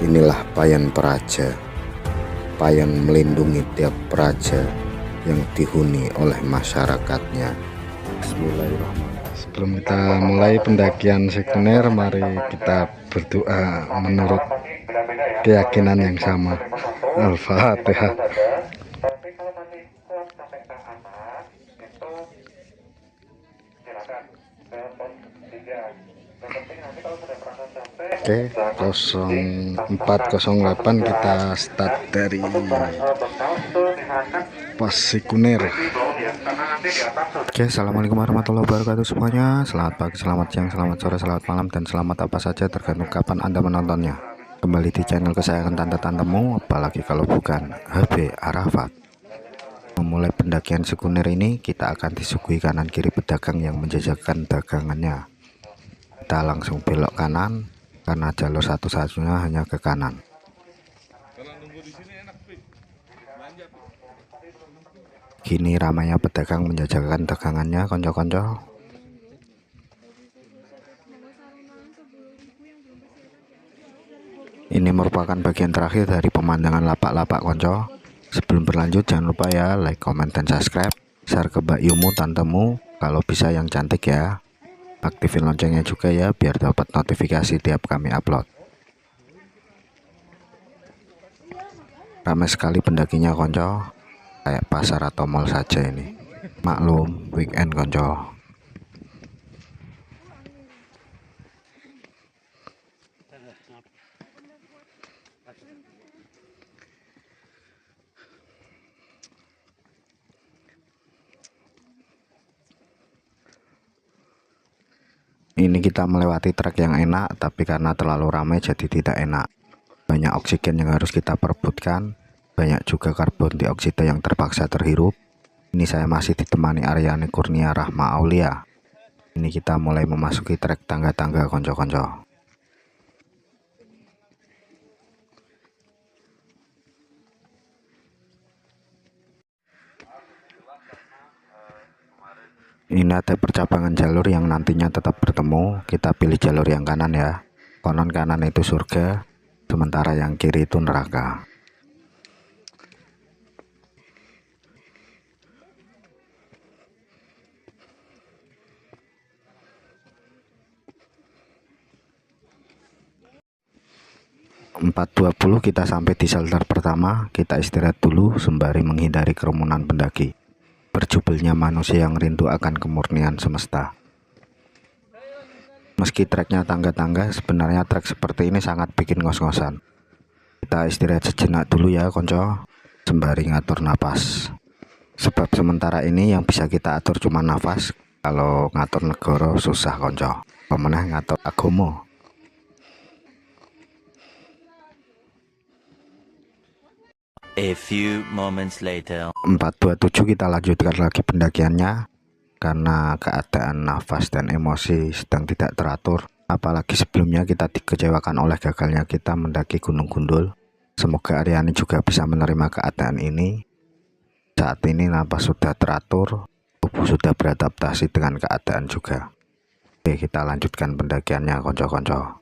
Inilah Payan Praja. Payan melindungi tiap praja yang dihuni oleh masyarakatnya. Bismillahirrahmanirrahim. Sebelum kita mulai pendakian sekunder, mari kita berdoa menurut keyakinan yang sama. Al-Fatihah. Oke, 0408 kita start dari pos sekunder. Oke, assalamualaikum warahmatullahi wabarakatuh semuanya. Selamat pagi, selamat siang, selamat sore, selamat malam, dan selamat apa saja tergantung kapan Anda menontonnya. Kembali di channel kesayangan tante-tantemu, apalagi kalau bukan HB Arafat. Memulai pendakian sekunder ini, kita akan disuguhi kanan kiri pedagang yang menjajakan dagangannya. Kita langsung belok kanan karena jalur satu-satunya hanya ke kanan. Kini ramainya pedagang menjajakan dagangannya, konco-konco. Ini merupakan bagian terakhir dari pemandangan lapak-lapak, konco. Sebelum berlanjut, jangan lupa ya like, comment, dan subscribe. Share ke Mbak Yumu, tantemu, kalau bisa yang cantik ya. Aktifin loncengnya juga ya, biar dapat notifikasi tiap kami upload. Ramai sekali pendakinya, konco. Kayak pasar atau mall saja ini. Maklum, weekend, konco. Ini kita melewati trek yang enak, tapi karena terlalu ramai jadi tidak enak. Banyak oksigen yang harus kita perebutkan, banyak juga karbon dioksida yang terpaksa terhirup. Ini saya masih ditemani Aryani Kurnia Rahma Aulia. Ini kita mulai memasuki trek tangga-tangga, konco-konco. Ini ada percabangan jalur yang nantinya tetap bertemu. Kita pilih jalur yang kanan ya. Konon kanan itu surga, sementara yang kiri itu neraka. Empat 20 kita sampai di shelter pertama. Kita istirahat dulu sembari menghindari kerumunan pendaki. Berjubelnya manusia yang rindu akan kemurnian semesta. Meski treknya tangga-tangga, sebenarnya trek seperti ini sangat bikin ngos-ngosan. Kita istirahat sejenak dulu ya, konco, sembari ngatur nafas. Sebab sementara ini yang bisa kita atur cuma nafas. Kalau ngatur negara susah, konco. Pemenang ngatur agomo. A few moments later. 427 kita lanjutkan lagi pendakiannya. Karena keadaan nafas dan emosi sedang tidak teratur, apalagi sebelumnya kita dikecewakan oleh gagalnya kita mendaki Gunung Gundul. Semoga Aryani juga bisa menerima keadaan ini. Saat ini nafas sudah teratur, tubuh sudah beradaptasi dengan keadaan juga. Oke, kita lanjutkan pendakiannya, konco-konco.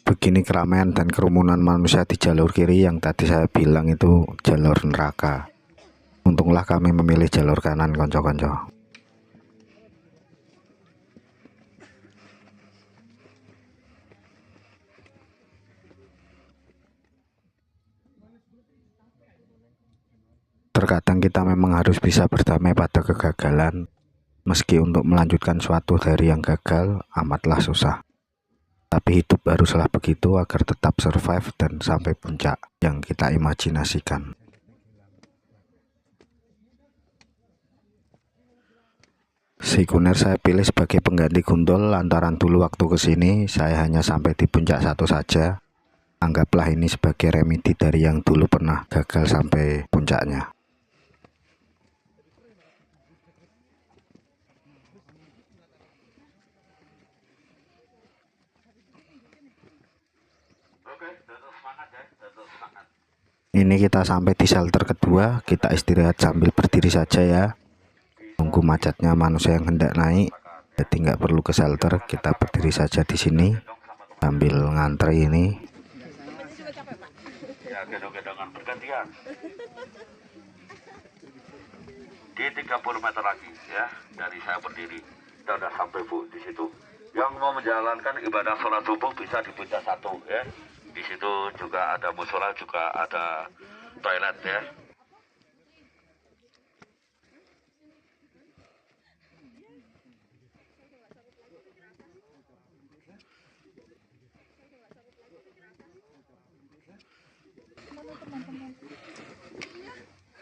Begini keramaian dan kerumunan manusia di jalur kiri yang tadi saya bilang itu jalur neraka. Untunglah kami memilih jalur kanan, konco-konco. Terkadang kita memang harus bisa berdamai pada kegagalan, meski untuk melanjutkan suatu dari yang gagal amatlah susah. Tapi hidup haruslah begitu agar tetap survive dan sampai puncak yang kita imajinasikan. Sekunder saya pilih sebagai pengganti Gundul lantaran dulu waktu kesini saya hanya sampai di puncak satu saja. Anggaplah ini sebagai remedi dari yang dulu pernah gagal sampai puncaknya. Oke, tetap semangat ya, tetap semangat. Ini kita sampai di shelter kedua, kita istirahat sambil berdiri saja ya. Tunggu macetnya manusia yang hendak naik, jadi nggak perlu ke shelter, kita berdiri saja di sini sambil ngantri ini. Ya, gendong-gendongan bergantian. Di 30 meter lagi ya dari saya berdiri, kita udah sampai Bu di situ. Yang mau menjalankan ibadah sholat subuh bisa di puncak 1 ya. Di situ juga ada musola, juga ada toilet ya.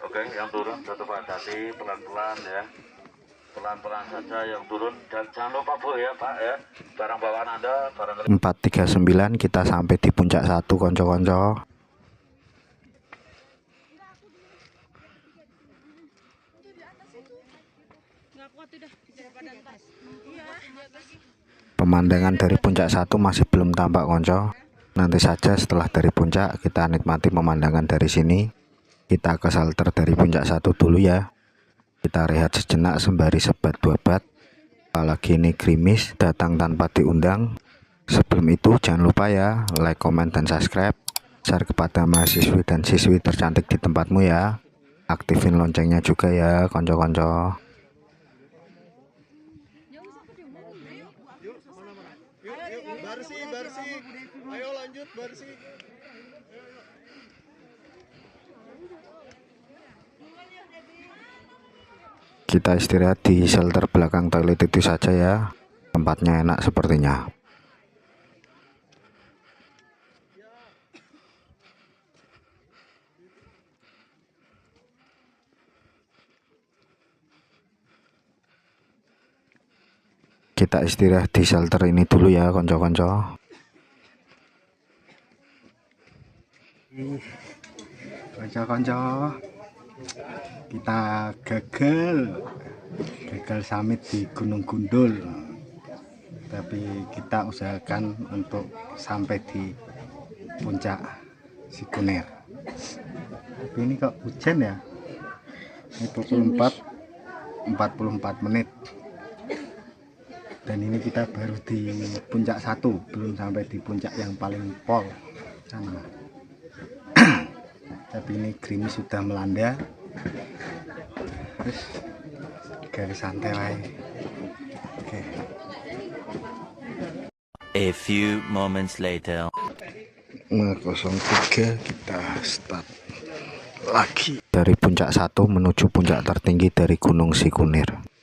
Oke, yang turun tetap hati-hati, pelan-pelan ya. Pelan-pelan saja yang turun, dan jangan lupa Bu ya Pak ya, barang bawaan Anda barangkali 439 kita sampai di puncak 1 konco-konco. Pemandangan dari puncak 1 masih belum tampak konco. Nanti saja setelah dari puncak kita nikmati pemandangan dari sini. Kita ke shelter dari puncak 1 dulu ya. Kita rehat sejenak sembari sebat dua bat. Apalagi ini gerimis datang tanpa diundang. Sebelum itu jangan lupa ya like, comment, dan subscribe. Share kepada mahasiswi dan siswi tercantik di tempatmu ya. Aktifin loncengnya juga ya konco-konco. Bersih. Ayo lanjut bersih. Kita istirahat di shelter belakang toilet itu saja ya. Tempatnya enak sepertinya. Kita istirahat di shelter ini dulu ya konco-konco. Konco-konco, kita gagal summit di Gunung Gundul, tapi kita usahakan untuk sampai di puncak Sikunir. Tapi ini kok hujan ya, ini pukul 4:44 menit, dan ini kita baru di puncak 1, belum sampai di puncak yang paling pol sana. Tapi ini gerimis sudah melanda, terus garis santai wae. Oke. A few moments later. 03 kita start lagi dari puncak 1 menuju puncak tertinggi dari Gunung Sikunir.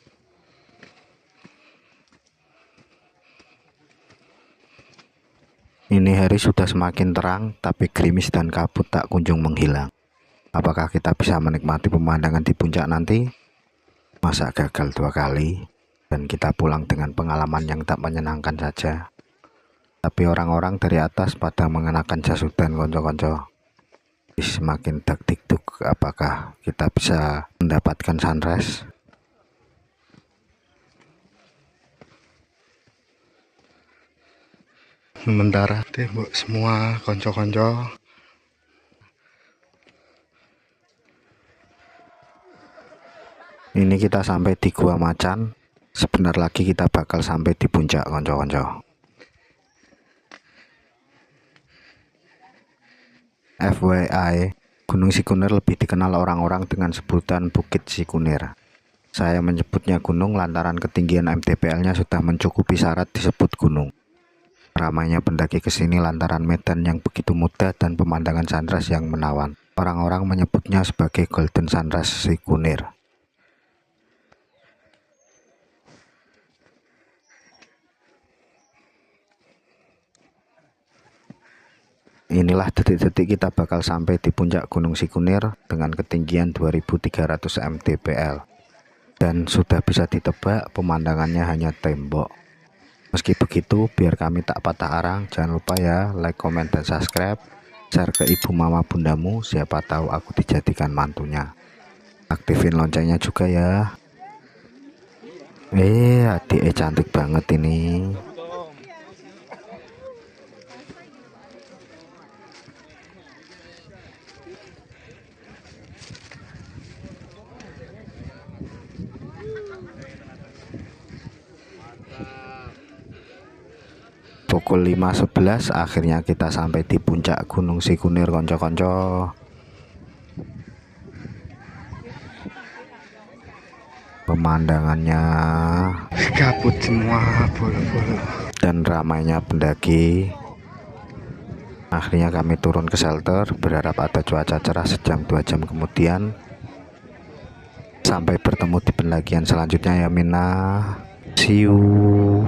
Ini hari sudah semakin terang, tapi gerimis dan kabut tak kunjung menghilang. Apakah kita bisa menikmati pemandangan di puncak nanti? Masa gagal 2 kali dan kita pulang dengan pengalaman yang tak menyenangkan saja. Tapi orang-orang dari atas pada mengenakan jas hujan konco-konco. Semakin dak-dikduk, apakah kita bisa mendapatkan sunrise? Sementara tembok semua konco-konco. Ini kita sampai di Gua Macan. Sebentar lagi kita bakal sampai di puncak konco-konco. FYI, Gunung Sikunir lebih dikenal orang-orang dengan sebutan Bukit Sikunir. Saya menyebutnya gunung lantaran ketinggian MTPL-nya sudah mencukupi syarat disebut gunung. Ramainya pendaki ke sini lantaran medan yang begitu mudah dan pemandangan sunrise yang menawan. Orang-orang menyebutnya sebagai Golden Sunrise Sikunir. Inilah detik-detik kita bakal sampai di puncak Gunung Sikunir dengan ketinggian 2300 mdpl. Dan sudah bisa ditebak pemandangannya hanya tembok. Meski begitu, biar kami tak patah arang, jangan lupa ya like, comment, dan subscribe. Share ke ibu mama bundamu, siapa tahu aku dijadikan mantunya. Aktifin loncengnya juga ya. Adik cantik banget ini. pukul 5.11 akhirnya kita sampai di puncak Gunung Sikunir konco-konco. Pemandangannya kabut semua, bolo-bolo, dan ramainya pendaki. Akhirnya kami turun ke shelter, berharap ada cuaca cerah sejam 2 jam kemudian. Sampai bertemu di pendakian selanjutnya ya Mina. See you.